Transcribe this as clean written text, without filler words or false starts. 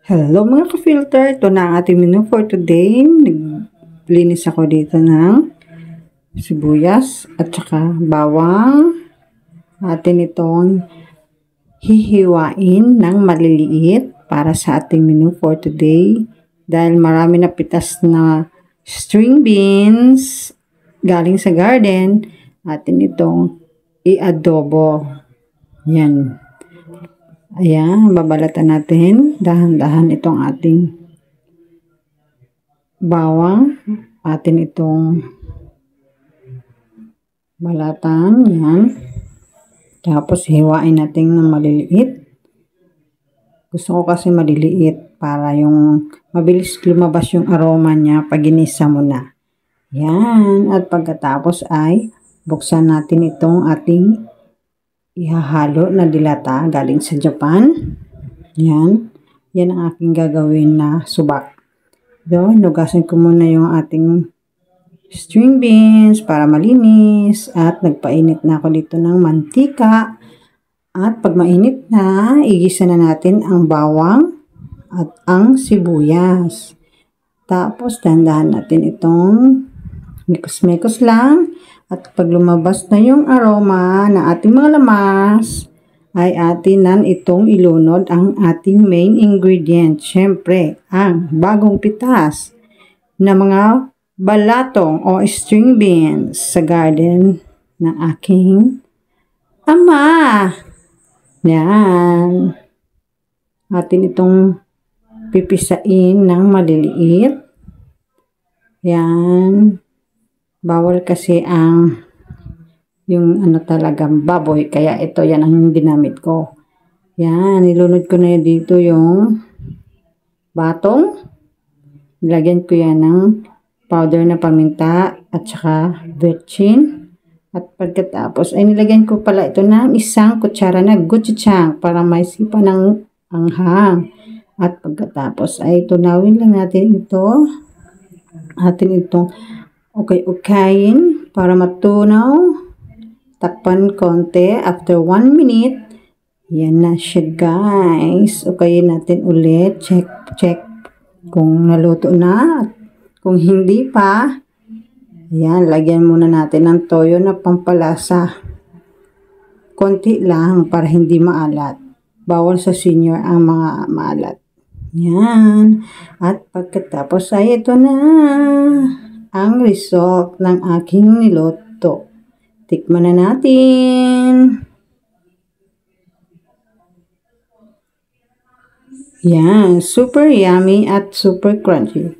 Hello mga ka-filter, ito na ang ating menu for today. Naglinis ako dito ng sibuyas at saka bawang. Atin itong hihiwain ng maliliit para sa ating menu for today. Dahil marami na pitas na string beans galing sa garden, atin itong i-adobo. Yan. Ayan, babalatan natin dahan-dahan itong ating bawang. Atin itong balatan. Yan. Tapos hiwain natin ng maliliit. Gusto ko kasi maliliit para yung mabilis lumabas yung aroma niya pag ginisa mo na. Yan. At pagkatapos ay buksan natin itong ating ihahalo na dilata galing sa Japan. Yan. Yan ang aking gagawin na subak. So, nugasan ko muna yung ating string beans para malinis. At nagpainit na ako dito ng mantika. At pag mainit na, igisa na natin ang bawang at ang sibuyas. Tapos, dandahan natin itong mikos-mikos lang. At pag lumabas na yung aroma na ating mga lamas, ay atin nan itong ilunod ang ating main ingredient. Siyempre, ang bagong pitas na mga balatong o string beans sa garden ng aking ama. Yan. Atin itong pipisain ng maliliit. Yan. Bawal kasi ang yung talagang baboy. Kaya ito, yan ang ginamit ko. Yan, nilunod ko na dito yung batong. Nilagyan ko yan ng powder na paminta at saka vetchin. At pagkatapos ay nilagyan ko pala ito ng isang kutsara na gochujang para may sipa ng anghang. At pagkatapos ay tunawin lang natin ito. Atin itong ukayin para matunaw. Takpan konti. After 1 minute, yan na siya guys. Ukayin natin ulit. Check kung naluto na. Kung hindi pa, yan, lagyan muna natin ng toyo na pampalasa. Konti lang para hindi maalat. Bawal sa senior ang mga maalat. Yan. At pagkatapos ay ito na ang result ng aking niluto. Tikman na natin. Yan, super yummy at super crunchy.